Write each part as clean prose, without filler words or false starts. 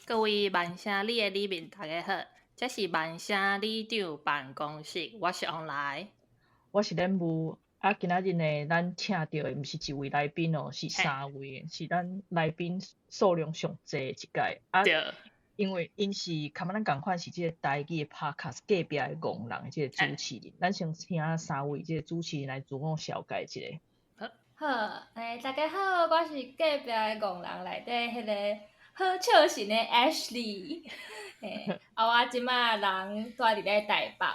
各位万声里的里面大家好，这是万声里长办公室，我是王来。我是任务今仔日呢，咱请到的毋是一位来宾哦，是3位，是咱来宾数量上济的一届对，因为因是咱共款是这个台语的 podcast 隔壁的戆人的这个主持人，咱先请3位这个主持人来自我绍介一下。好，大家好，我是隔壁的戆人内底迄个好笑型的 Ashley，我即马人住伫咧台北，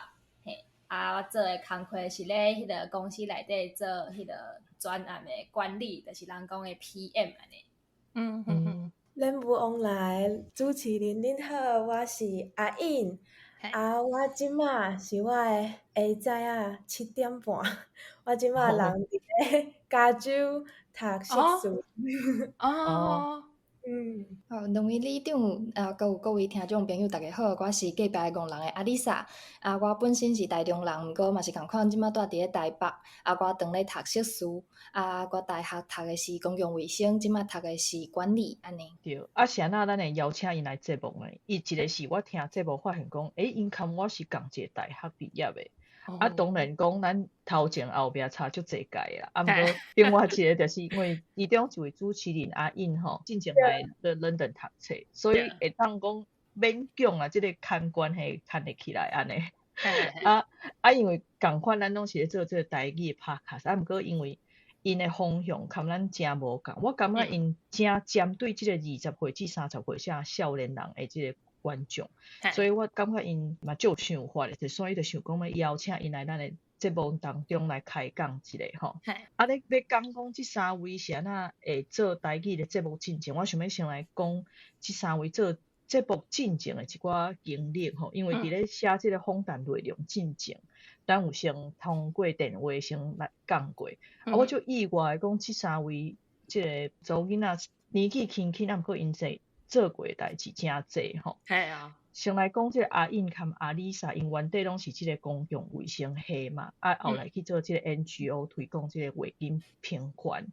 我做的工课是咧迄个公司内底做迄个专案的管理，就是人讲的 PM 安尼。任务往来，主持人恁好，我是阿印。我即马是我的下早7点半，我即马人伫咧加州读硕士。两位里长佮有各位听众朋友，大家好，我是隔壁的戆人的阿丽莎。我本身是台中人，毋过嘛是共款，即马住伫咧台北。我当咧读硕士。我大学读的是公共卫生，即马读的是管理安尼。对，是安那咱会邀请因来节目呢？一个是我听节目发现讲，因跟我是共一个大学毕业的。当然讲咱头前后壁差足侪届啦，毋过另外一个就是因为其中一位主持人阿印吼，进前来伦敦读册，所以会当讲勉强啊，即个牵关系牵得起来安尼。因为共款咱拢是咧做即个台语的 podcast，毋过因为因的方向跟咱真无共，我感觉因真针对即个20岁至30岁这少年人的即个观众，所以我感觉因嘛就有想法的，所以就想讲要邀请因来咱的节目当中来开讲一下吼。你要讲这3位是安那会做台语的节目进前，我想要先来讲这3位做节目进前的一寡经历吼，因为伫咧写这个访谈内容进前，咱有先通过电话先来讲过，我就意外讲这3位即个查某囡仔年纪轻轻，毋过因做过的代志真济吼。先来讲即个阿印和阿丽莎，因原底拢是即个公共卫生系嘛，后来去做即个 NGO 推广即个卫生平权。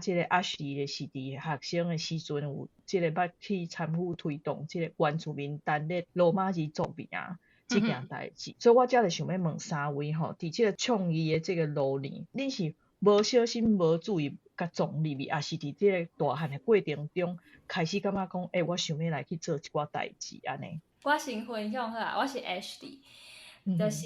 即个阿许的是伫学生的时阵有即个捌去参与推动即个原住民单列罗马字作名即件代志，所以我才会想要问3位吼，伫即个创意的即个路呢，恁是无小心无注意甲撞入去，还是伫即个大汉的过程中开始感觉讲，我想要来去做一寡代志安尼。我先分享好啊，我是 Ashley，就是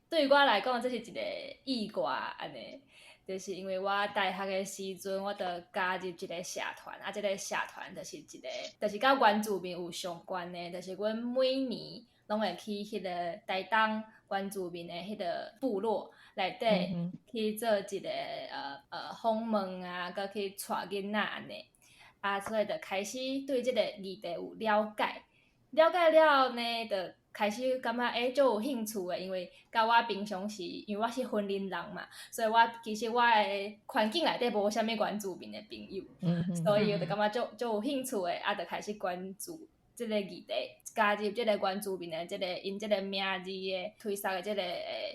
对我来讲，这是一个意外安尼。就是因为我大学的时阵，我就加入一个社团，这个社团就是就是甲原住民有相关的，就是阮每年拢会去迄个台东原住民的迄个部落内底去做一个访问甲去带囡仔安尼，所以就开始对这个议题有了解了后呢，就开始感觉就有兴趣的，因为甲我平常时，因为我是婚龄人嘛，所以其实我的环境内底无啥物原住民的朋友，所以我就感觉就有兴趣的，就开始关注这个议题，加入这个原住民的因这个名字的推送的这个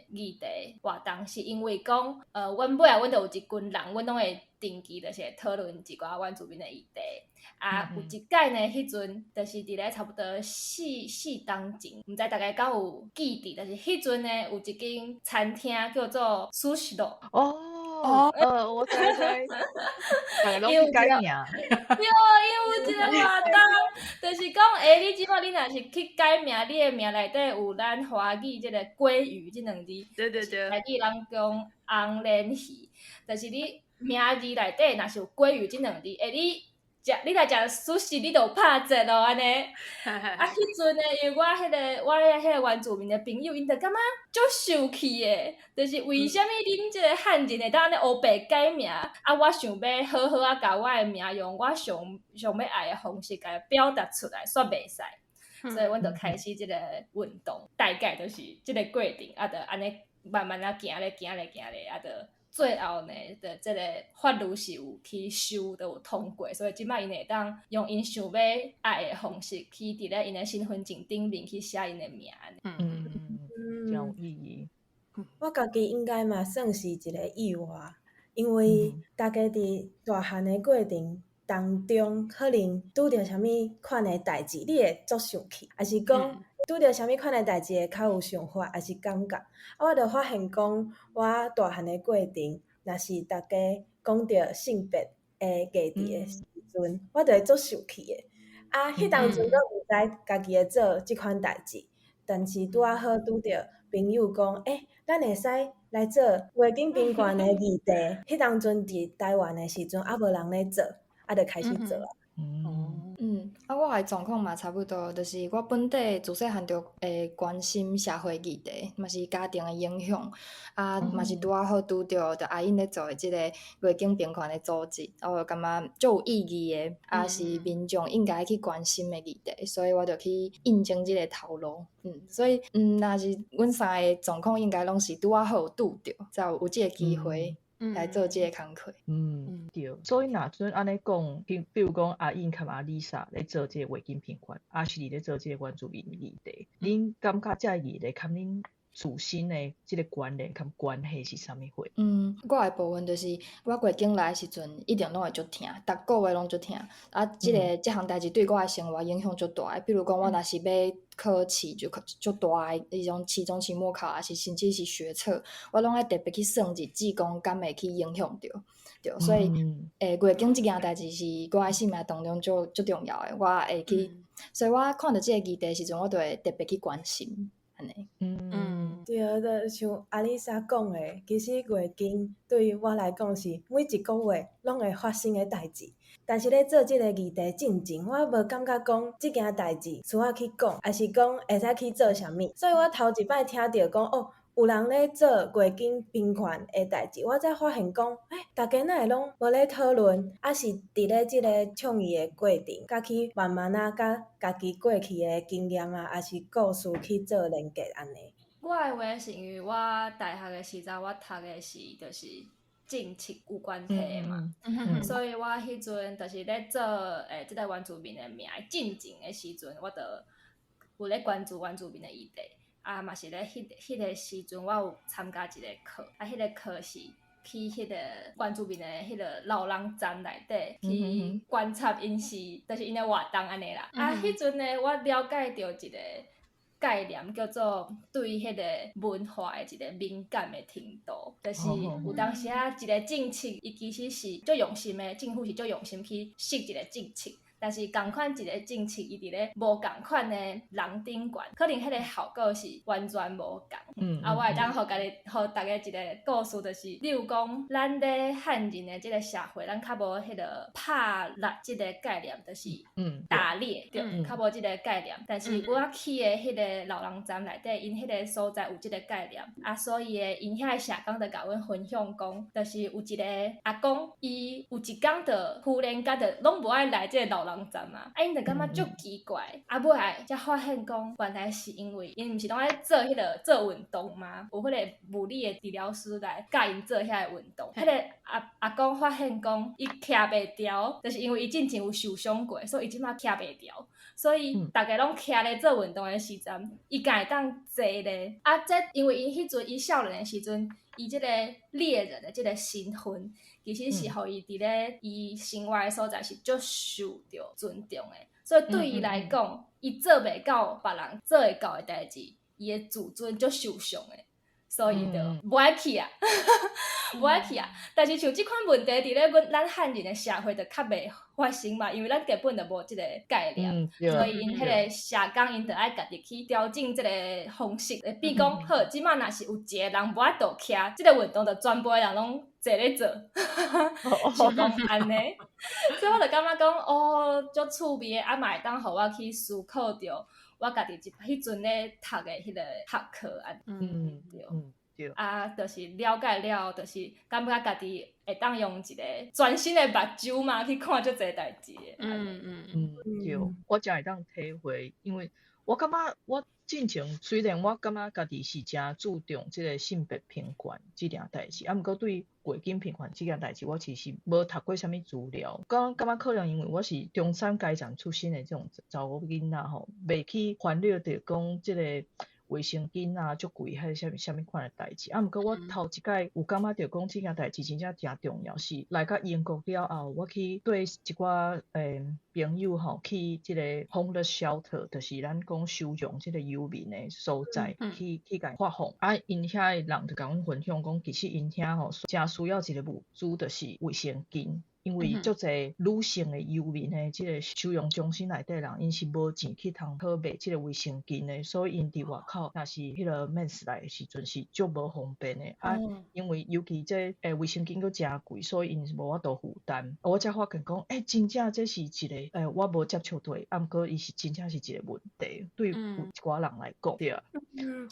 议题活动，是因为讲阮尾阮就有一群人，阮拢会定期就是讨论一寡原住民的议题。有一届呢，迄阵就是伫咧差不多4当前，毋知大家敢有记得，就是迄阵呢有一间餐厅叫做 Sushiro。我知，大家拢去改名。对，因为有一个活动，就是讲，你即摆你若是去改名，你的名内底有咱华语即个鲑鱼即2字，对，台语人讲红鲢鱼，就是你名字内底若是有鲑鱼即2字，你来食寿司，你就有拍折咯安尼。迄阵呢，因为我迄个原住民的朋友，因就感觉足生气的，就是为虾米恁即个汉人会当安尼黑白改名？我想要好好甲我的名用我上要爱的方式甲表达出来，煞袂使。所以阮就开始即个运动，大概就是即个过程，就安尼慢慢行咧，就。最后呢，就这个法律是有去修，都有通过，所以即摆因会当用因想要爱的方式去伫咧因的身份证顶面去写因的名。真有意义。我家己应该嘛算是一个意外，因为大家伫大汉的过程当中可能拄着啥物款的代志，你会足生气，还是讲拄着啥物款的代志会较有想法，还是感觉。我就发现讲，我大汉的过程，若是大家讲着性别的议题的时阵，我就会足生气的。迄当阵都毋知家己会做即款代志，但是拄啊好拄着朋友讲，咱会使来做月经贫困的议题。迄当阵伫台湾的时阵，无人咧做，就开始做啊。我的状况嘛差不多，就是我本地自细汉就会关心社会议题，嘛是家庭的影响，嘛是拄好拄着阿英咧做的即个月经贫困的组织，我就感觉足有意义的，是民众应该去关心的议题，所以我就去应征即个头路。所以若是阮三个状况应该拢是拄好有拄着，才有即个机会。来做这个工课。对。所以若阵安尼讲，比如讲阿英甲阿丽莎咧做这个月经贫困，阿是咧做这个原住民议题，恁感觉这议题甲恁自身的这个关联甲关系是啥物货？我的部分就是我月经来的时阵，一定拢会足疼，逐个月拢足疼。这项代志对我的生活影响足大的。比如讲，我若是要考试，就足大的迄种期中、期末考，还是甚至是学测，我拢爱特别去算日子，讲敢会去影响着。对，所以月经这件代志是我的生命当中足重要的，我会去。所以我看到这个议题的时阵，我就会特别去关心。安尼。对，就像阿丽莎讲的，其实月经对于我来讲是每一个月拢会发生的代志。但是咧做即个议题进前，我无感觉讲即件代志需要去讲，还是讲会使去做啥物。所以我头一摆听到讲有人咧做月经贫困的代志，我才发现讲，大家哪会拢无咧讨论，是伫咧即个倡议的过程，甲去慢慢甲家己过去的经验还是故事去做连结安尼。我的话是因为我大学的时阵，我读的是就是政策有关系的嘛，所以我迄阵就是咧做即个原住民的名进前的时阵，我就有咧关注原住民的议题，嘛是咧迄个时阵，我有参加一个课，迄个课是去迄个原住民的迄个老人站内底去观察因是，就是因的活动安尼啦。迄阵呢，我了解到一个概念叫做对迄个文化的一个敏感的程度，就是有当时一个政策，伊其实是足用心的，政府是足用心去设一个政策。但是同款一个政策，伊伫咧无同款的人顶悬，可能迄个效果是完全无同。我会当互大家一个故事，就是例如讲，咱咧汉人的即个社会，咱较无迄个拍力即个概念，就是打猎，对，较无即个概念。但是我去的迄个老人站内底，因迄个所在有即个概念，所以因遐社工就甲阮分享讲，就是有一个阿公，伊有一天就忽然间就拢无爱来即个老人站嘛，因就感觉足奇怪，尾来才发现讲，原来是因为因毋是拢爱做迄个做运动嘛，有迄个物理的治疗师来教因做遐个运动。迄个阿公发现讲，伊徛袂牢，就是因为伊之前有受伤过，所以伊即马徛袂牢。所以大家拢徛咧做运动的时阵，伊敢会当坐咧。这因为因迄阵伊少年的时阵，伊即个猎人的即个身份。其实是互伊伫咧伊生活的所在是足受着尊重的，所以对伊来讲，伊做袂到别人做会到的代志，伊的自尊足受伤的，所以就无爱去啊，无爱去啊。但是像即款问题伫咧咱汉人的社会就较袂发生嘛，因为咱根本就无即个概念，所以因迄个社工因就爱家己去调整即个方式，比如讲好，即摆若是有一个人无法度徛，即个运动就全部的人拢。坐咧做，是讲安尼，所以我就感觉讲，足趣味的，嘛会当互我去思考着我家己迄阵咧读的迄个学科安，对，就是了解了，就是感觉家己会当用一个全新的目睭嘛去看足侪代志的，对，我才会当体会，因为我感觉我。进前虽然我感觉家己是真注重即个性别平权即件代志，毋过对月经平权即件代志，我其实无读过啥物资料。感觉可能因为我是中产阶层出身的这种查某囡仔吼，袂去烦恼着讲即个卫生巾啊足贵，还是啥物款的代志。毋过我头一届有感觉着讲即件代志真正诚重要，是来到英国了后，我去对一寡朋友吼去即个 homeless shelter， 就是咱讲收容即个游民的所在，去甲因发放。因遐的人就甲阮分享讲，其实因遐吼诚需要一个物资，就是卫生巾。因为足侪女性的游民的即个收容中心内底人，因是无钱去通好买即个卫生巾的，所以因伫外口若是迄个 mens 来的时阵是足无方便的。因为尤其这卫生巾佫诚贵，所以因是无法度负担。我才发现讲，真正这是一个我无接触对，毋过伊是真正是一个问题，对有一寡人来讲，对啊。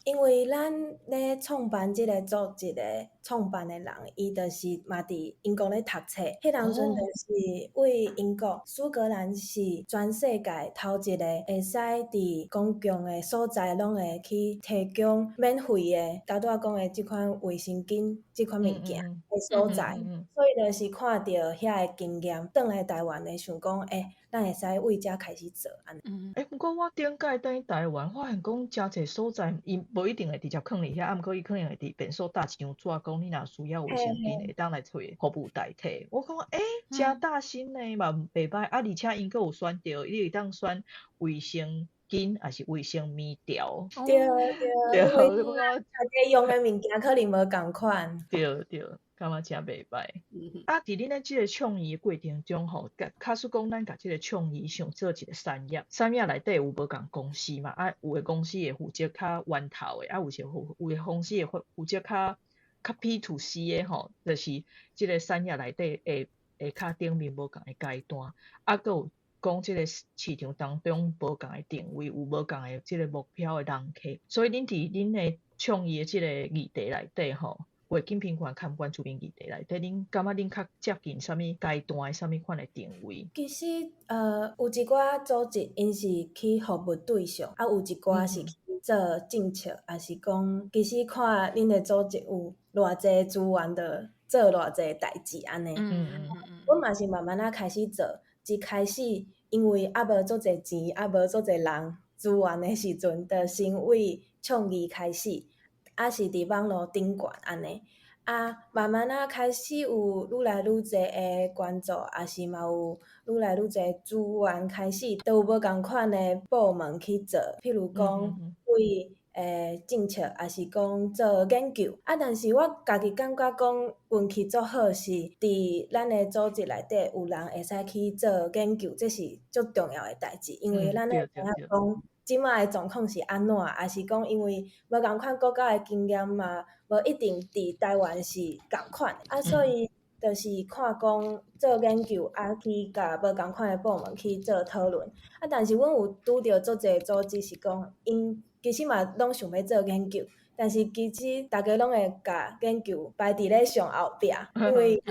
因为咱咧创办即个组织的创办的人，伊就是嘛伫英国咧读册，迄当阵就是为英国苏格兰是全世界头一个会使伫公共的所在拢会去提供免费的，头拄仔讲的即款卫生巾即款物件的所在，所以就是看到遐的经验，转来台湾的想讲，咱会使为遮开始做安尼。不过我顶届等于台湾发现讲诚侪所在，伊无一定会直接囥伫遐，毋过伊可能会伫便所搭一张纸，讲你若需要卫生巾，会当来找服务代替。我讲诚大心呢嘛袂歹，而且因佫有选着，你会当选卫生巾还是卫生棉条。对，因为大家用的物件可能无共款。对。感觉诚袂歹。伫恁咧即个创意的过程中吼，假使讲咱甲即个创意想做一个产业内底有无共公司嘛？有的公司会负责较源头的，有的公司会负责较 P to C 的吼，就是即个产业内底会较顶面无共的阶段，佫有讲即个市场当中无共的定位，有无共的即个目标的人客，所以恁伫恁的创意的即个议题内底吼。环境评估看关注民议题内底，恁感觉恁较接近啥物阶段的啥物款的定位？其实有一寡组织因是去服务对象，有一寡是去做政策，也是讲其实看恁的组织有偌济资源的做偌济代志安尼。阮嘛是慢慢开始做，一开始因为无足济钱，无足济人资源的时阵，就先为创意开始。是伫网络顶悬安尼，慢慢开始有愈来愈侪的关注，也是嘛有愈来愈侪资源开始，都有无共款的部门去做，譬如讲为政策，也是讲做研究。但是我家己感觉讲运气足好，是伫咱的组织内底有人会使去做研究，这是足重要的代志，因为咱会知影讲。即卖的状况是安怎，也是讲因为无共款国家的经验嘛，无一定伫台湾是共款所以就是看讲做研究去甲无共款的部门去做讨论但是阮有拄着足侪组织是讲因其实嘛拢想要做研究，但是其实大家拢会甲研究排伫咧上后壁，因为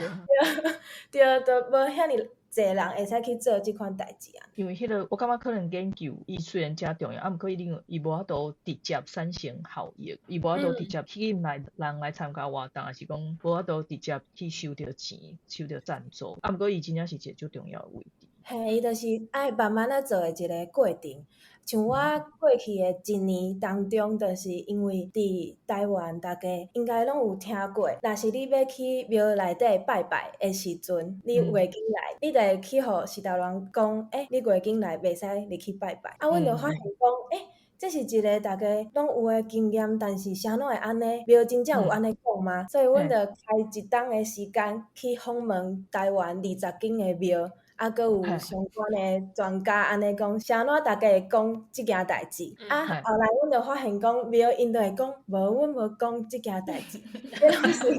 对，都无遐尼侪人会使去做即款代志因为迄个我感觉可能研究伊虽然诚重要，毋过伊无法度直接产生效益，伊无法度直接吸引人来参加活动，还是讲无法度直接去收到钱、收到赞助。毋过伊真正是一个最重要的位置。伊就是爱慢慢做的一个过程。像我过去的一年当中，就是因为伫台湾，大家应该拢有听过，若是你要去庙内底拜拜的时阵，你月经来，你就会去互是头人讲，你月经来袂使入去拜拜。阮就发现讲，这是一个大家拢有的经验，但是啥拢会安尼？庙真正有安尼讲吗？所以阮就开一档的时间去访问台湾20间的庙。佫有相关的专家安尼讲，啥怎大家会讲即件代志后来阮就发现讲，庙因就会讲，无阮无讲即件代志，就是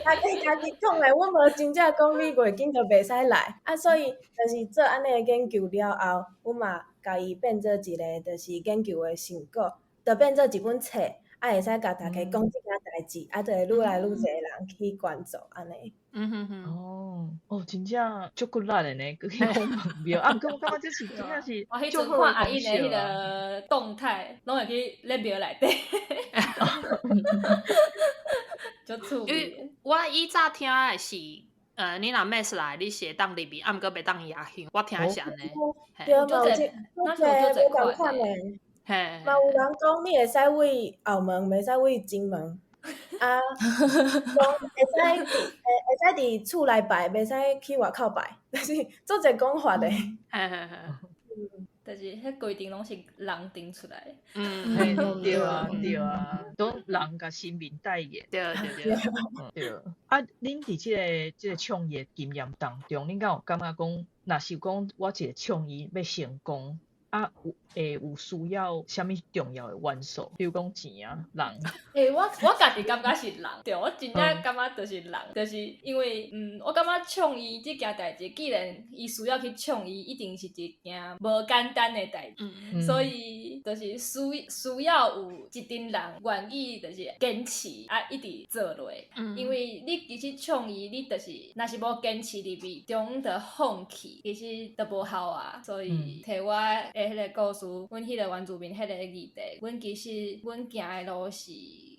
大家家己讲的，阮无真正讲你月经就袂使来所以就是做安尼的研究了后，阮嘛甲伊变做一个就是研究的成果，就变做一本册，会使甲大家讲即件代志就会愈来愈侪人去关注安尼。真正足骨力的呢，去访问庙毋过我感觉这是真正是我迄阵看阿英的迄个动态，拢会去咧庙内底，足趣味。我以早听的是，你若 mess 来，你是会当入去，毋过袂当野香。我听的是安尼。对，无共款的。嘛有人讲你会使为后门，袂使为前门。啊，讲会使伫厝内拜，袂使去外口拜，但是做一个讲法的。就是迄规定拢是人定出来。对啊，对啊，都人甲神明代言。对。对。啊，恁伫即个创业经验当中，恁敢有感觉讲，若是讲我一个创业要成功，啊有需要啥物重要的元素？比如讲钱啊，人。我家己感觉是人，对，我真正感觉就是人，就是因为我感觉创意这件代志，既然伊需要去创意，一定是一件无简单的代志，所以就是需要有一群人愿意就是坚持啊，一直做落，因为你其实创意，你就是若是无坚持入去，中就放弃，其实都无效啊，所以摕我的迄个故事。阮迄个原住民迄个议题，阮其实阮行的路是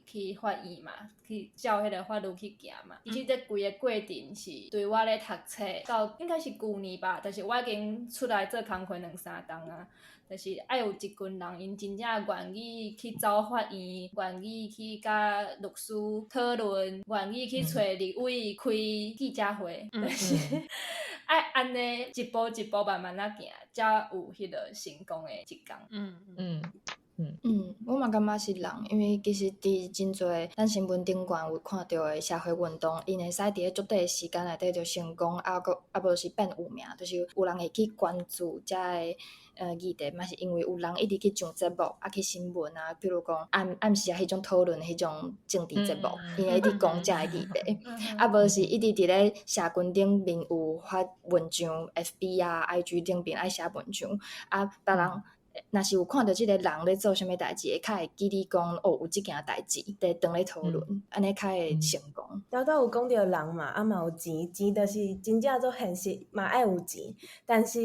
去法院嘛，去照迄个法律去行嘛。其实这规个过程是对我咧读册到应该是旧年吧，就是我已经出来做工课2-3档啊。就是爱有一群人，因真正愿意去走法院，愿意去甲律师讨论，愿意去找立委开记者会，就是爱安尼一步一步慢慢啊行，才有迄个成功的一天。我嘛感觉是人，因为其实伫真侪咱新闻顶悬有看到的社会运动，因会使伫咧足短的时间内底就成功，无是变有名，就是有人会去关注遮个议题，嘛是因为有人一直去上节目，去新闻啊，比如讲暗时啊迄种讨论迄种政治节目，因会一直讲遮个议题，无是一直伫咧社群顶面有发文章 ，FB 啊、IG 顶面爱写文章，别人。若是有看到即个人咧做啥物代志，会较会记你讲有即件代志，伫当咧讨论，安尼较会成功。刚刚有讲到人嘛，嘛有钱，钱就是真正做现实嘛爱有钱，但是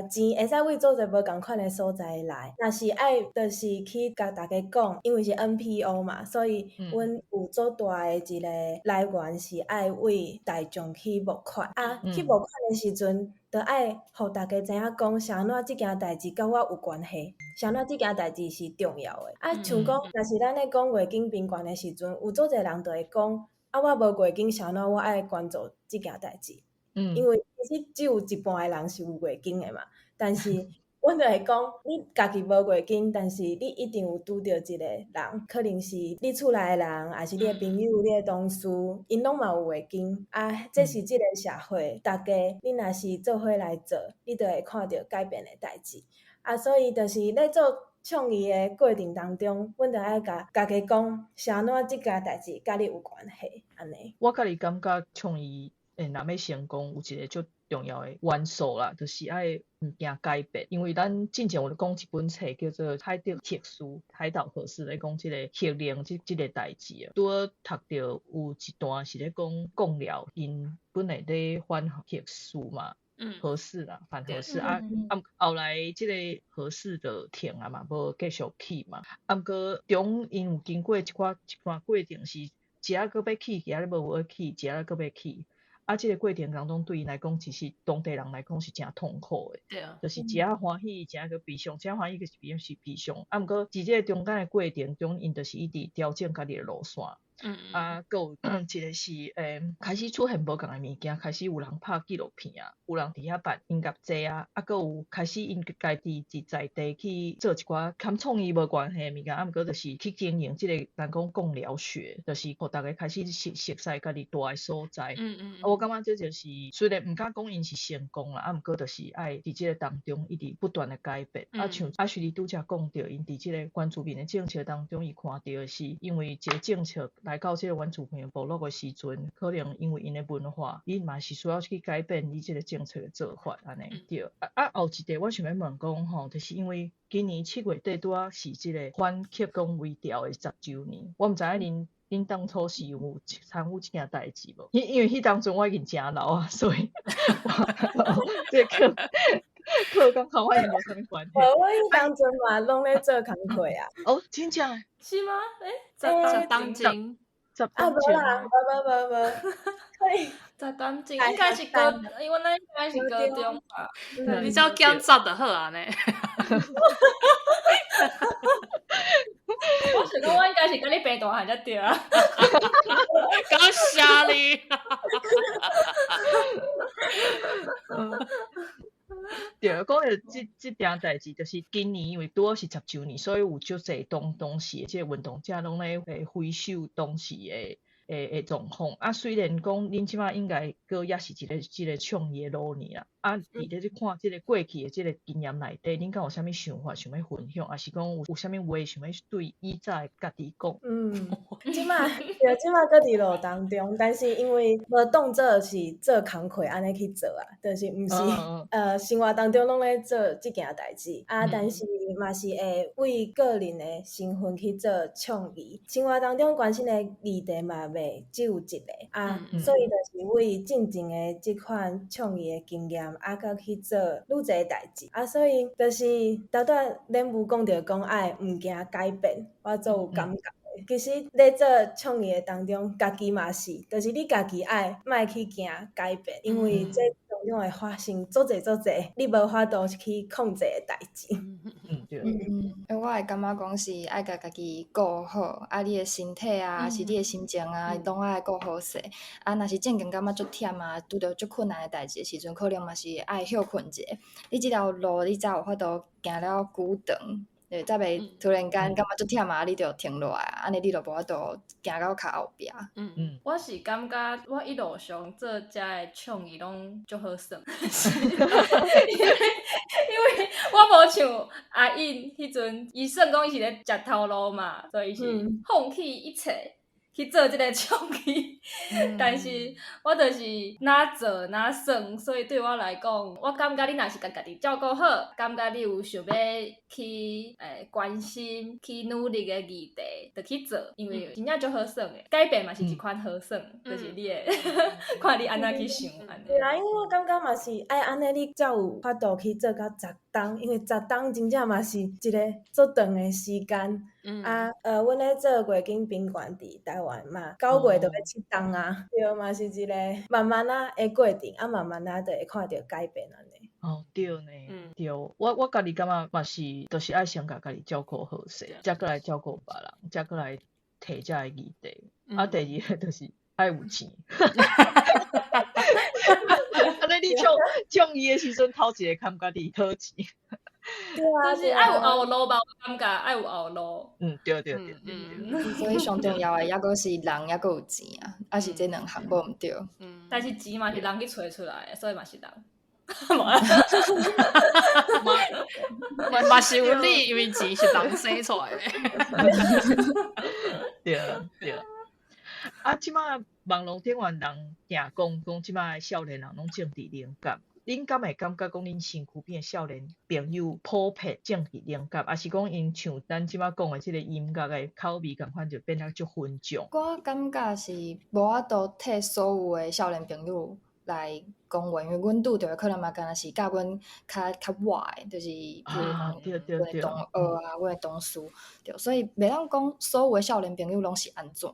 钱会使为做者无共款的所在来。若是爱，就是去甲大家讲，因为是 NPO 嘛，所以阮有做大的一个来源是爱为大众去募款去募款的时阵。就爱互大家知影讲，啥物即件代志甲我有关系，啥物即件代志是重要的。像讲，若是咱咧讲月经病悬的时阵，有做者人就会讲，我无月经，啥物我爱关注即件代志。因为其实只有一半的人是有月经的嘛，但是阮就会讲，你家己无月经，但是你一定有拄着一个人，可能是你厝内的人，还是你的朋友、你的同事，因拢嘛有月经这是即个社会，大家你若是做伙来做，你就会看到改变的代志所以就是咧做创意的过程当中，阮就爱甲家己讲，啥物即件代志甲你有关系，安尼。我家己感觉创意若要成功，有一个足重要的元素啦，就是爱物件改变。因为咱之前有讲一本册叫做《海岛特殊海岛合适》咧讲即个核能即个代志拄好读到有一段是咧讲讲了因本来咧反核素嘛。合适啦，反合适后来即个合适就停啊嘛，无继续起嘛。毋过中因有经过一段过程是，一下搁要起，一下无要起，一下搁要起。即个过程当中对因来讲，其实当地人来讲是真痛苦的。对啊，就是一下欢喜，一下搁悲伤，一下欢喜就是悲伤。毋过伫即个中间的过程中，因就是一直调整家己的路线。搁有一个是开始出现无共的物件，开始有人拍纪录片有人伫遐办音乐节搁有开始因家己在地去做一寡跟创意无关系的物件毋过就是去经营即个咱讲共疗学，就是互大家开始熟悉家己住的所在。我感觉这就是虽然毋敢讲因是成功啦，毋过就是爱伫即个当中一直不断的改变。像阿许你拄则讲到，因伫即个原住民的政策当中，伊看到的是因为一个政策。来到这个原住民部落的时阵，可能因为因的文化，伊嘛是需要去改变你这个政策的做法，安尼对。后一个我想要问讲吼，就是因为今年7月底拄是这个反核工微调的10周年，我毋知影恁当初是有参与这件代志无？因为迄当阵我已经真老所以这个课刚考我也无啥物关系。我迄当阵嘛拢咧做工课真正是吗？十当金。无啦，无，可以。十当金应该是高，因为咱应该是高中吧。你只要减10就好呢。你病大汉才对啊。搞笑你。对，讲到即件代志，就是今年因为拄好是10周年，所以有足侪当时的即个运动者拢咧回首当时的状况。啊，虽然讲恁即马应该阁也是一个创业的路年啦。啊，伫咧看即个过去的即个经验内底，恁敢有啥物想法想要分享，还是讲有啥物话想要对以早的家己讲？即马搁伫路当中，但是因为无当做是做工课安尼去做啊，就是毋是生活当中拢咧做即件代志啊，但是嘛是会为个人的身份去做创意，生活当中关心的议题嘛袂只有一个啊，所以就是为进前的即款创意的经验。啊，甲去做愈侪代志啊，所以就是拄恁母讲着讲爱毋惊改变，我做有感觉的。其实咧做创业当中，家己嘛是，就是你家己爱莫去惊改变，因为这当中会发生足侪你无法度去控制的代志。对。我会感觉讲是爱甲家己顾好，啊，你的身体啊，是你的心情啊，拢爱顾好势。啊，若是正经感觉足忝啊，拄着足困难的代志的时阵，可能嘛是爱休困者。你即条路，你才有法度行了久长。对，才袂突然间感觉足忝啊，你就停落来啊，安尼你就无法度行到较后壁。我是感觉我一路上做遮的创意拢足好耍，因为我无像阿印迄阵，伊算讲伊是咧食头路嘛，所以是放弃一切。去做即个创意，但是我就是哪做哪算，所以对我来讲，我感觉你若是家己照顾好，感觉你有想要去关心、去努力的议题，就去做，因为真正足好耍的。改变嘛是一款好耍，就是你的看你安怎去想安尼。对啊，因为我感觉嘛是爱安尼，你才有法度去做到10冬，因为10冬真正嘛是一个足长的时间。阮咧做月经宾馆伫台湾嘛，9月就要7冬啊，对，嘛是一个慢慢的过程，啊，慢慢就会看到改变安尼。对呢，对，我家己感觉嘛是，就是爱先家己照顾好势，才过来照顾别人，才过来提遮个议题。啊，第二个就是爱有钱。安尼你创意的时阵，头一个感觉伫讨钱。对啊，就是爱有后路吧，我感觉爱有后路。对。所以上重要的，抑阁是人，抑阁有钱啊，啊是这两项无毋对。但是钱嘛是人去找出来的，所以嘛是人。嘛是有理，因为钱是人生出来的。对。啊，即马网络顶原人定讲即马少年人拢政治冷感。恁敢会感觉讲恁身躯边的少年朋友普遍政治冷感，还是讲因像咱即马讲的即个音乐的口味共款就变得足分众？我感觉是无法度替所有的少年朋友来讲话，因为阮拄着的可能嘛，敢若是甲阮较歪的，就是比如讲阮的同学啊，阮的同事，对，所以袂当讲所有的少年朋友拢是安怎。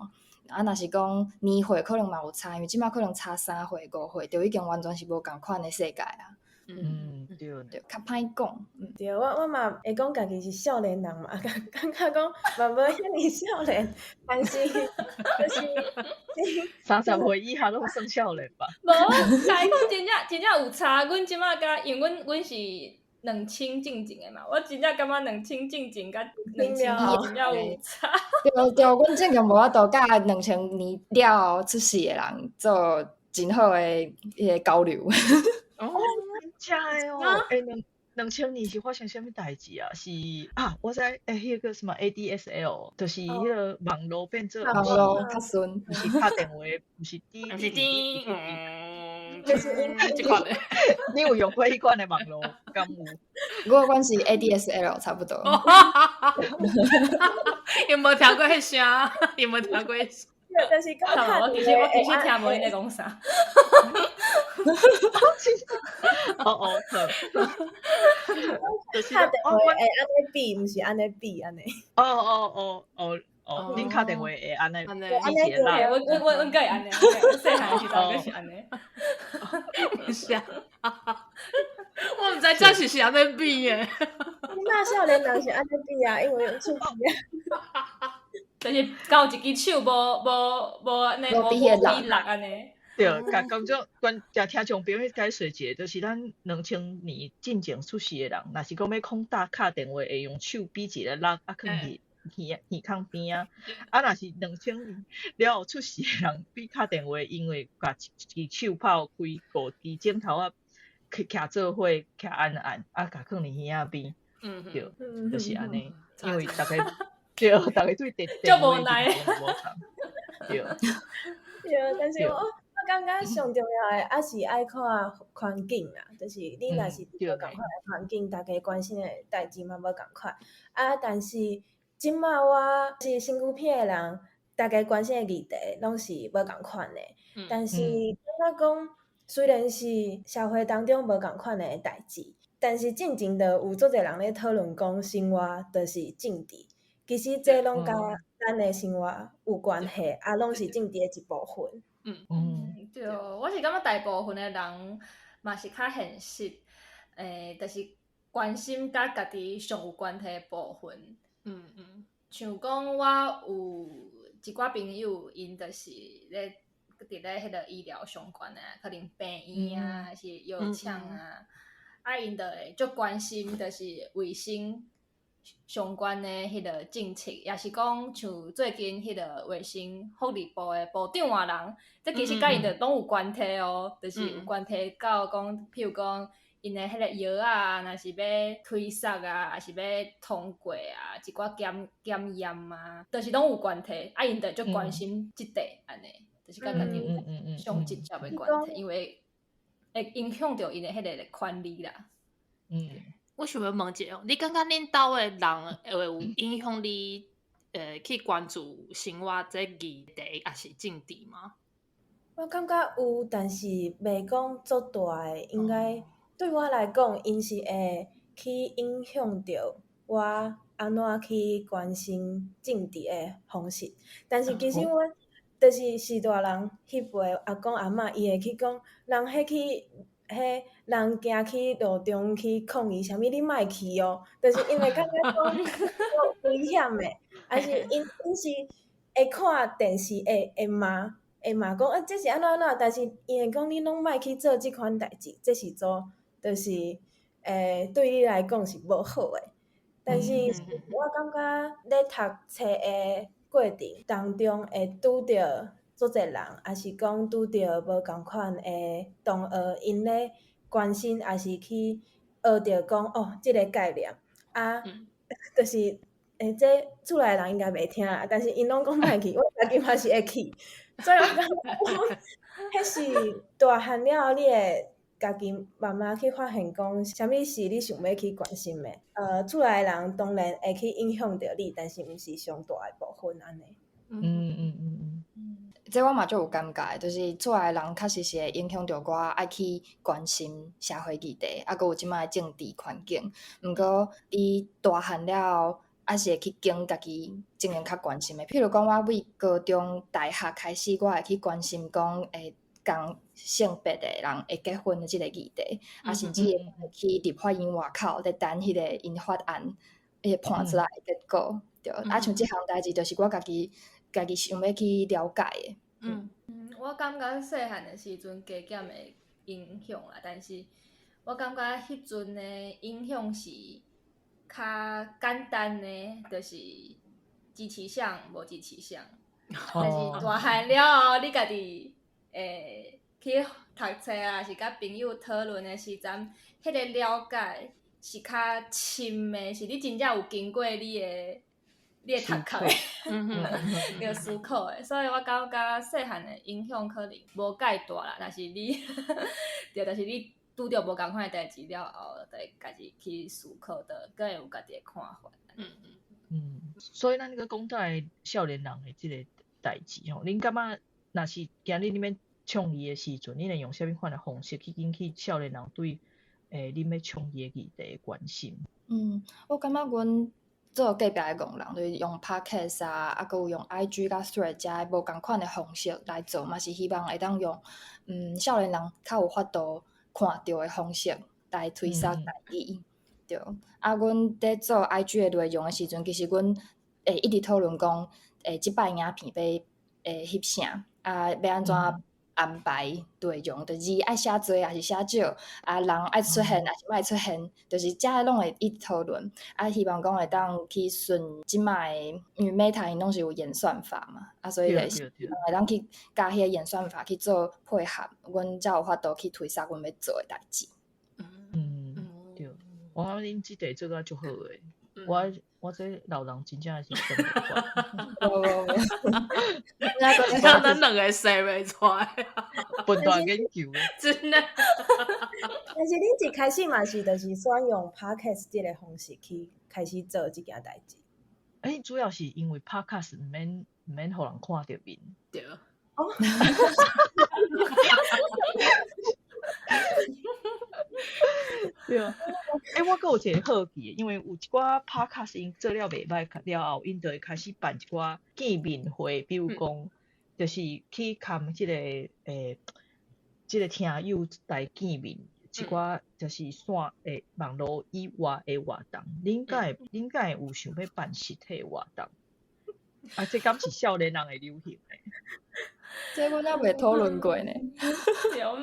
啊，若是讲年岁可能嘛有差，因为即马可能差3岁、5岁，就已经完全是无共款的世界啊。对，较歹讲。对，我嘛会讲家己是少年人嘛，感觉讲嘛无遐尼少年，但是就是30岁以下拢算少年吧。无，甲伊讲真正有差。阮即马甲，因为阮是两清静静的嘛，我真正感觉两清静静甲两清真正有差。对，阮正经无法度甲2000年了后出世的人做真好的迄个交流。真的哦，2000年是发生什么代志啊？是我知迄个什么 ADSL， 就是迄个网络变做网络较顺，不是拍电话，不是滴，就是这款的。你有用过迄款的网络？敢有？阮是 ADSL 差不多。有无听过迄声？有无听过迄声？但是我其实听无因在讲啥。就是打电话会安尼比，毋是安尼比安尼。恁打电话会安尼比起来，阮个会安尼，我细汉时阵个是安尼。是啊，我毋知这是安尼比诶。那少年人是安尼比啊，因为有出钱。就是交一支手无安尼无比迄个力安尼。对，甲讲种听众朋友解说者，就是咱2000年进前出世的人，若是讲要空打敲电话，会用手比一个落，啊，放去耳孔边啊。啊，若是2000年了后出世的人，比敲电话，因为甲一手炮开5支枕头啊，徛做伙，徛暗暗，啊，甲放伫耳仔边，对，就是安尼。因为大家对，大家对电话无奈无同，对。对，但是我感觉上重要的还是爱看环境啦，就是你若是伫无共款的环境，大家关心的代志嘛无共款。啊，但是即马我是身躯片的人，大家关心的议题拢是无共款的。但是感觉讲，虽然是社会当中无共款的代志，但是进前就有足侪人咧讨论讲生活就是政治。其实这拢甲咱的生活有关系，啊，拢是政治的一部分。对，我是感觉大部分的人嘛是较现实，就是关心甲家己上有关系的部分。像讲我有一寡朋友，因就是咧伫咧迄个医疗相关的，可能病院啊，还是药厂啊，因就会足关心，就是卫生相关的迄个政策，也是讲像最近迄个卫生福利部的部长啊人，这其实甲因就拢有关系哦，就是有关系到讲，譬如讲因的迄个药啊，若是要推销啊，还是要通过啊，一寡检验啊，就是拢有关系，因就足关心即块安尼，就是甲家己有上直接的关系，因为会影响到因的迄个权利啦。我想要问一下，你感觉恁兜的人会有影响你去关注生活这议题，还是政治吗？我感觉有，但是袂讲足大的，应该对我来讲，因是会去影响到我安怎去关心政治的方式。但是其实我就是是大人迄辈阿公阿嬷，伊会去讲，人人行去路中去抗议，啥物你莫去哦，就是因为感觉讲有危险的，还是因是会看电视会骂讲这是安怎，但是伊会讲你拢莫去做即款代志，这是做就是对你来讲是无好的。但是我感觉咧读册的过程当中会拄着足侪人，也是讲拄着无共款的同学，因咧关心，也是去学着讲即个概念啊，就是这厝内人应该袂听啦，但是因拢讲莫去，我家己嘛是会去，所以我感觉迄是大汉了后，你会家己慢慢去发现讲，啥物事你想要去关心的。厝内人当然会去影响着你，但是毋是上大的部分安尼。这我嘛就有感觉，就是厝内人确实是会影响到我爱去关心社会议题，啊，佮有即摆政治环境。毋过你大汉了后，还是会去拣家己真正较关心的。譬如讲，我为高中、大学开始，我会去关心讲，同性别的人会结婚的即个议题，啊，甚至会去立法院外口咧等迄个因法案迄个判出来的结果，对。啊，像即项代志，就是我家己想要去了解的。我感觉细汉的时阵加减的影响啦，但是我感觉迄阵的影响是较简单的，就是支持啥无支持啥。但是大汉了后，你家己去读册啊，是甲朋友讨论的时阵，迄个了解是较深的，是你真正有经过你的读课的，你有思考的，所以我感觉细汉的影响可能无介大啦。但是你，对，但是你拄着无共款的代志了后，就会家己去思考的，更会有家己的看法。所以咱个讲到少年人的即个代志吼，恁感觉若是今日你们倡议的时阵，恁会用啥物款的方式去引起少年人对恁要倡议的议题的关心？我感觉阮做隔壁的戆人，就是用 podcast 啊，佮有用 IG 甲 Thread 遮无共款的方式来做，嘛是希望会当用少年人较有法度看到的方式来推销代志。对，啊，阮伫做 IG 的内容的时阵，其实阮会一直讨论讲，即摆影片要翕啥，要安怎安排内容，就字爱写多还是写少，人爱出现还是莫出现，就是遮个拢会一直讨论。希望讲会当去顺即摆的，因为 Meta 因拢是有演算法嘛，所以就是会当去甲迄个演算法去做配合，阮才有法度去推啥阮要做的代志。对，我感觉恁即题做甲足好诶，我这老人真正是真不惯。像咱两个写袂出来，分段研究真的。但是恁一开始嘛是就是选用 podcast 这个方式去开始做这件代志。主要是因为 podcast 唔免互人看到面。对。对啊，我还有一个好奇，因为有一寡 podcast 因做了袂歹了后，因就会开始办一寡见面会，比如讲，就是去看即个听友来见面，一寡就是线网络以外的活动。恁敢会有想要办实体活动？这敢是少年人的流行诶？这阮还袂讨论过呢。对，阮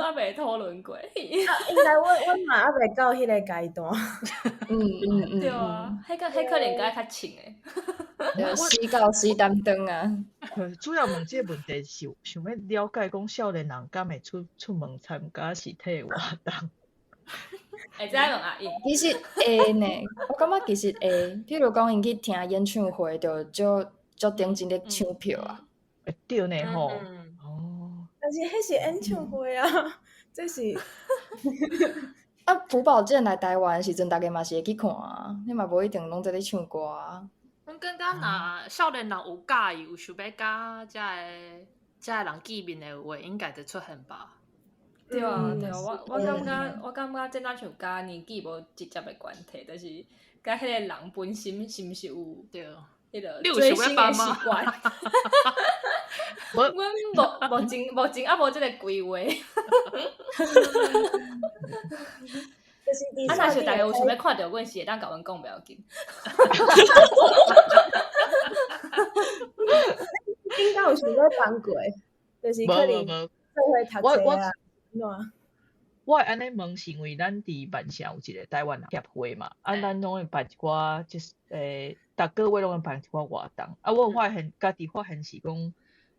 还袂讨论过。应该阮嘛还袂到迄个阶段。对啊，迄可能该较深诶。死到死担当啊！主要问这个问题是想要了解讲少年人敢会出门参加实体活动？会知问阿英？其实会呢，我感觉其实会。比如讲，因去听演唱会，就足顶真咧抢票啊。对呢吼。但是迄是演唱会啊，这是。朴宝剑来台湾的时阵，大家嘛是会去看啊。你嘛无一定拢在咧唱歌啊。阮感觉若少年人有介意，有想要甲遮个人见面的话，应该就出现吧。对啊，我感觉这咱像甲年纪无直接的关系，就是甲迄个人本身是毋是有对迄个追星的习惯。阮目前还无即个规划。就是若是大家有想要看到阮是会当甲阮讲，不要紧。应该有想要放过，就是可能做伙读册啊，我安尼问是因为咱伫万象有一个台湾协会嘛，咱拢会办一寡就是逐个月拢会办一寡活动。我有发现家己发现是讲，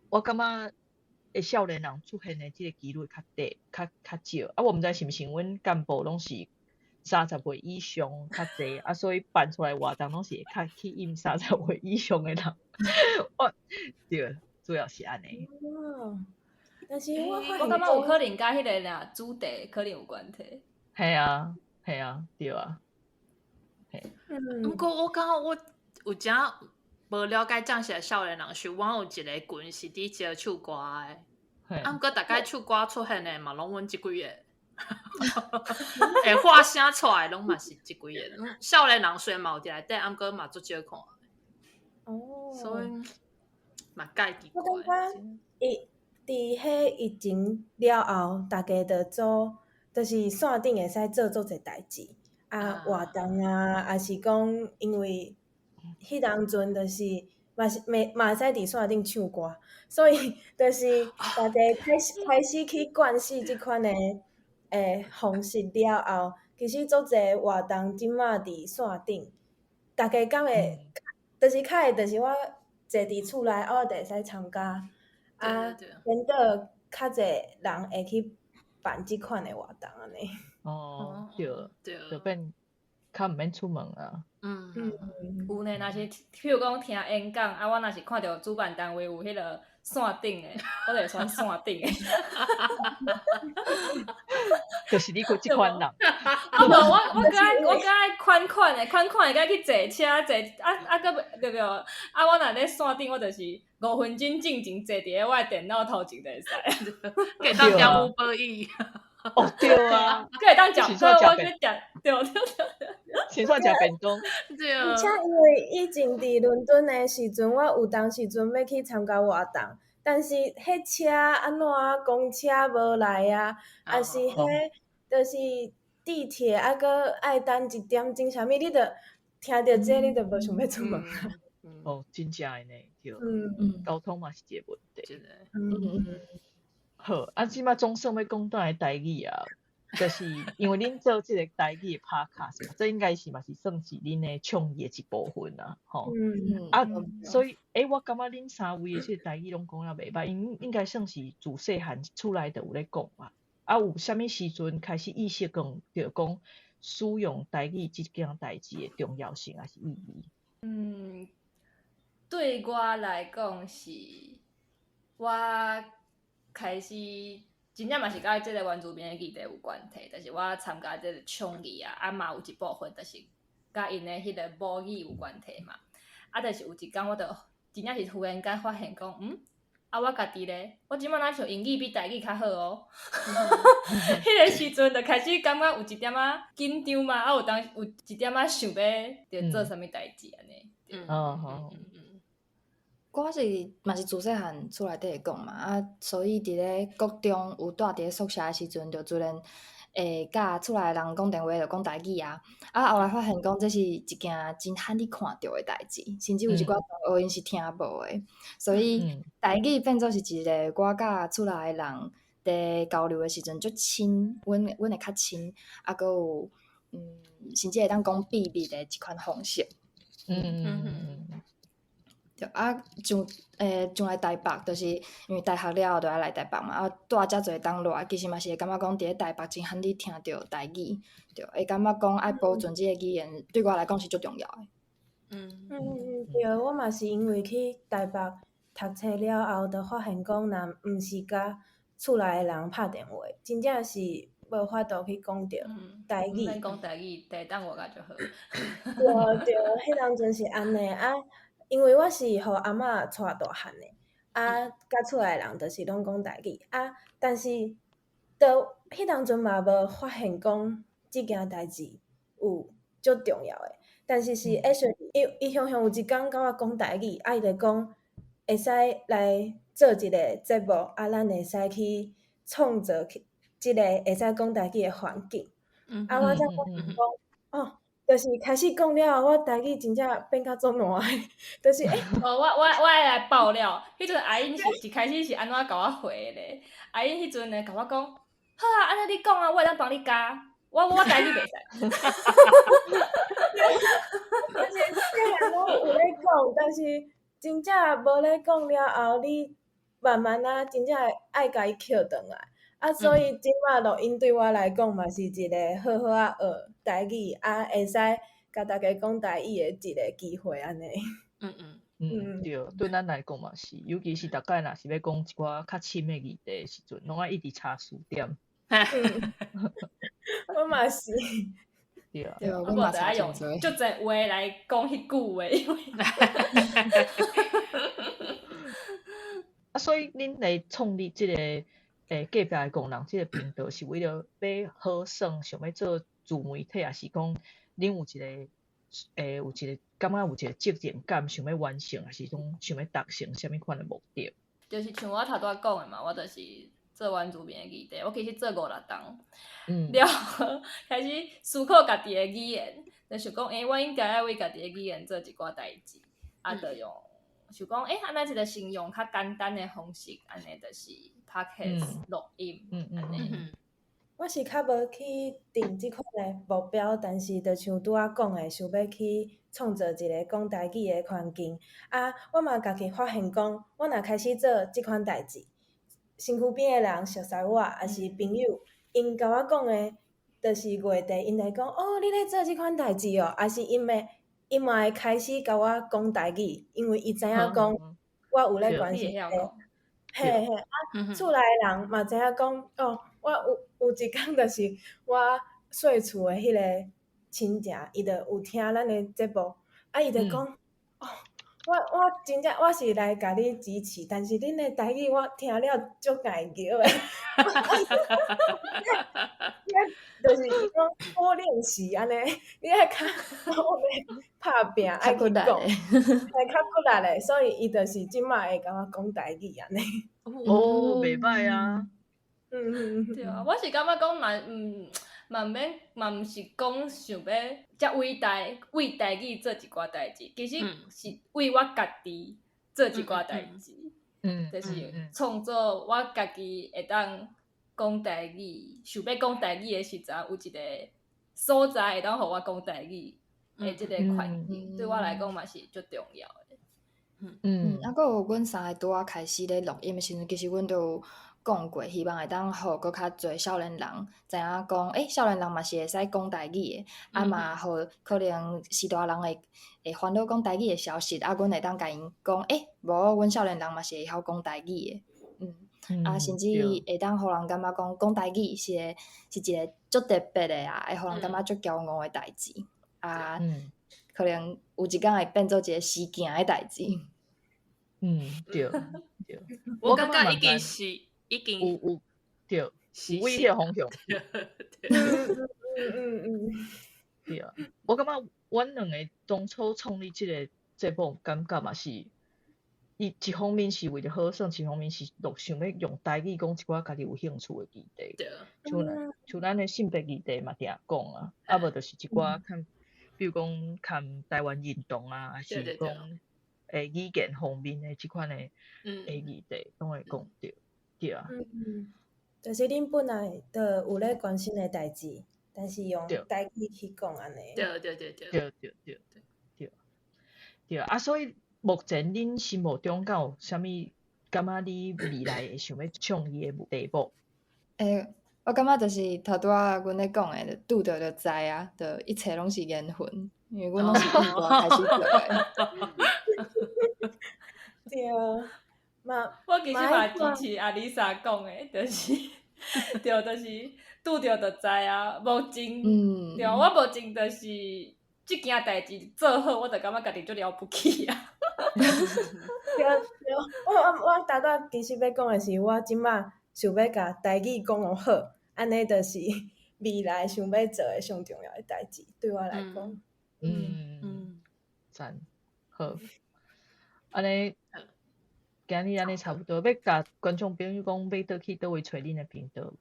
我感觉少年人出现的即个几率较低，较少。我毋知是毋是阮干部拢是30岁以上较济，所以办出来活动拢是会较吸引30岁以上的人。对，主要是安尼。但是我感觉有可能甲迄个俩主题可能有关系。系啊，对啊。不过我感觉我有真无了解正式的少年人，是阮有一个群是伫接唱歌的，不过大概唱歌出现的嘛，拢阮即几个。会发声出来拢嘛是即几个。少年人虽然嘛有伫内底，不过嘛足少看。所以嘛介奇怪。我感觉伫迄疫情了后，大家就做，就是线顶会使做足侪代志活动啊，还是讲因为迄当阵就是嘛会使伫线顶唱歌，所以就是大家开始去惯习即款的方式了后，其实足侪活动即马伫线顶，大家敢会，就是较会，就是我坐伫厝内，我就会使参加。变到较侪人会去办即款的活动安尼。对，就变较毋免出门啊。有呢，若是譬如讲听演讲，我若是看到主办单位有迄个线顶的，我就会选线顶的。就是你即款人。我甲爱款的，甲去坐车坐个我若咧线顶，我就是5分钟进前坐伫我的电脑头前就会使。可以当点500亿。对啊。可以当食，所以我去食，对。先算食便当。对啊。而且因为以前伫伦敦的时阵，我有当时阵要去参加活动，但是迄车安怎公车无来啊，还是迄就是地铁还阁爱等1点钟啥物，你著听到这你著无想要出门。真正的呢，对，沟通嘛是一个问题。好，即摆总算要讲倒来台语啊，就是因为恁做即个台语的 podcast 嘛，这应该是嘛是算是恁的创意的一部分啊，吼。所以我感觉恁三位的即个台语拢讲了袂歹，应该算是自细汉出来就有咧讲嘛。有啥物时阵开始意识讲使用台语即件代志的重要性还是意义？对我来讲是，我开始真正嘛是甲即个原住民的议题有关系，但是我参加即个创意啊，嘛有一部分就是甲因的迄个母语有关系嘛。就是有一天我就真正是突然间发现讲，我家己咧，我即摆若像英语比台语较好哦。迄个时阵就开始感觉有一点仔紧张嘛，有一点仔想要做啥物代志安尼。我嘛是自细汉厝内底会讲嘛，所以伫咧国中有住伫咧宿舍的时阵，就自然会甲厝内人讲电话就讲台语啊。后来发现讲这是一件真罕你看到的代志，甚至有一寡学因是听无的，所以台语变做是一个我甲厝内的人伫交流的时阵足亲，阮会较亲，佮有甚至会当讲秘密的一款方式。对上来台北，就是因为大学了后就来台北嘛，住遮侪当落，其实嘛是会感觉讲伫咧台北真罕你听到台语，对，会感觉讲爱保存即个语言，对我来讲是足重要的。对，我嘛是因为去台北读册了后，就发现讲，若毋是甲厝内的人拍电话，真正是无法度去讲着台语。讲台语，地当我甲就好。对，迄当阵是安尼啊。因为我是互阿嬷带大汉的，甲厝内人就是拢讲台语但是到迄当阵嘛无发现讲即件代志有足重要的，但是Ashley伊常常有一工甲我讲台语，伊就讲会使来做一个节目，咱会使去创造即个会使讲台语的环境，我才发现讲就是开始讲了后，我台语真正变甲足烂的，就是我爱来爆料，迄阵阿英是一开始是安怎甲我回的？阿英迄阵呢甲我讲，好啊，安尼你讲啊，我会当帮你加，我台语袂使。就是虽然我有咧讲，但是真正无咧讲了后，你慢慢真正爱甲伊捡转来。所以即摆录音对我来讲嘛是一个好好学台语会使甲大家讲台语的一个机会安尼。对，对咱来讲嘛是，尤其是大概若是要讲一寡较深的议题的时阵，拢爱一直查词典。我嘛是。对，我嘛是爱用足侪话来讲迄句话。所以恁来创立即个隔壁的工人即个频道，是为了要好耍，想要做自媒体，还是讲恁有一个感觉有一个责任感，想要完成，还是讲想要达成啥物款的目的？就是像我头拄讲的嘛，我就是做原住民的议题，我其实做5-6冬，了后开始思考家己的语言，就想讲，我应该要为家己的语言做一寡代志，就用想讲，安那一个先用较简单的方式，安尼就是 podcast 录音，安尼。我是较无去定即款的目标，但是就像拄仔讲的，想要去创造一个讲台语的环境。我嘛家己发现讲，我若开始做即款代志，身躯边的人熟悉我，也是朋友，因甲我讲的，就是话题，因会讲你咧做即款代志哦，也是因嘛会开始甲我讲台语，因为伊知影讲我有咧关心嘿，厝内的人嘛知影讲我有一工就是我细厝的迄个亲戚，伊就有听咱的节目，伊就讲我真正我是来甲你支持，但是恁的台语我听了足碍叫的，就是讲多练习安尼，你爱较努力拍拼，爱去讲，爱较骨力的，所以伊就是即摆会甲我讲台语安尼。袂歹啊。对啊，我是感觉讲嘛，嘛毋是讲想要遮为台语做一寡代志，其实是为我家己做一寡代志。就是创作我家己会当讲台语，想要讲台语的时阵，有一个所在会当互我讲台语的即个环境，对我来讲嘛是最重要的。啊，佫有阮三个拄仔开始咧录音的时阵，其实阮都有讲过，希望会当互佫较侪少年人知影讲，少年人嘛是会使讲台语的，啊嘛互可能是大人会烦恼讲台语的消息，啊，阮会当甲因讲，无阮少年人嘛是会晓讲台语的，啊，甚至会当互人感觉讲台语是一个足特别的啊，会互人感觉足骄傲的代志，啊，可能有一天会变做一个事件的代志。对。我感觉已经有对，威胁方向。对啊，我感觉阮两个当初创立即个节目，感觉嘛是，伊一方面是为着好耍，一方面是想要用台语讲一寡家己有兴趣的议题。像咱的性别议题嘛，定讲啊，啊无就是一寡看，比如讲看台湾运动啊，还是讲语言方面的即款的议题，拢会讲着。对啊。就是恁本来就有咧关心的代志，但是用台语去讲安尼。对啊，所以目前恁心目中敢有啥物感觉你未来会想要创业的题目？我感觉就是头拄仔阮咧讲的，拄着就知啊，就一切拢是缘分，因为阮拢是从大开始做的。对啊。我其实嘛支持阿丽莎讲的，就是拄着就知啊，无情，对，我无情就是即件代志做好，我就感觉家己足了不起啊。对，我头拄其实要讲的是，我即马想要甲台语讲好，安尼就是未来想要做的上重要的代志，对我来讲。赞，好，安尼。今日安尼差不多，要甲观众朋友讲，要倒去倒位找恁的频道。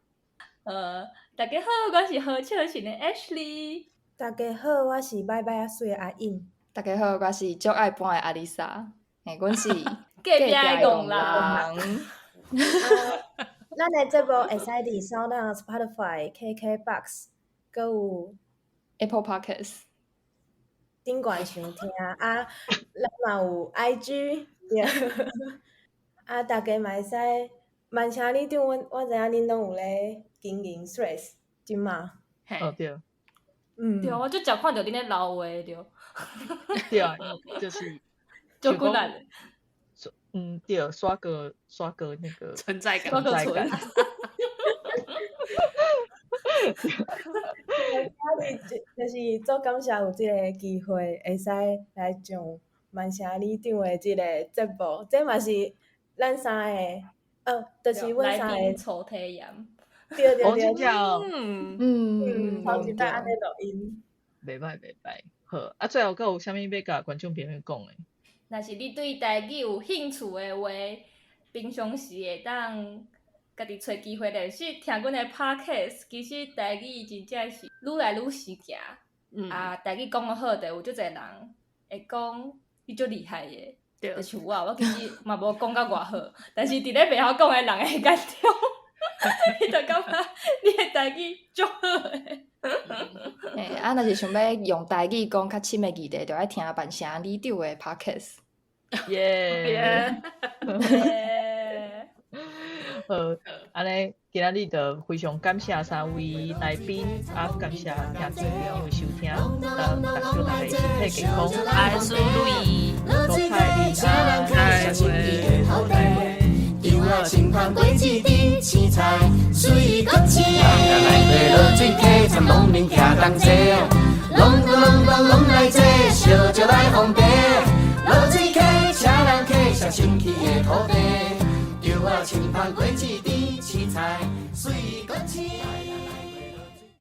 大家好，我是好笑型的 Ashley。大家好，我是拜拜啊水的阿印。大家好，我是足爱搬的阿丽莎。阮是隔壁的戆人。咱的节目会使伫 SoundOn、Spotify、KKBox， 佮有 Apple Podcast 顶悬收听啊。咱嘛有 IG。啊，大家嘛会使万请你张，我知影恁拢有咧经营 Threads， 即嘛。对。对，我就常看到恁咧留话对。对啊，就是就困难的。对，刷个那个存在感。就是足感谢有即个机会，会使来上万请你张的即个节目，这嘛是咱三个，就是阮三个初体验。对，超级大安尼录音。袂歹，好，啊，最后阁有啥物要甲观众朋友讲的？若是你对台语有兴趣的话，平常时会当家己找机会来去听阮的 podcast。其实台语真正是愈来愈时行，台语讲得好的有足侪人会讲你足厉害的，就像我其实嘛无讲到偌好，但是伫咧袂晓讲的人会眼中，伊就感觉你的台语足好的。若是想要用台语讲较深的议题，就爱听万声李长的 podcast。好，安尼今仔日就非常感谢三位来宾，感谢听众朋友收听，大家身体健康，爱顺利，多彩丽啊，再会。游啊轻帆过一阵青菜，水国青。来对落水溪，参农民徛同齐哦，拢来坐，烧酒来烘茶。落水溪，请人客上新起的土地。游啊轻帆过一阵青菜，水国青。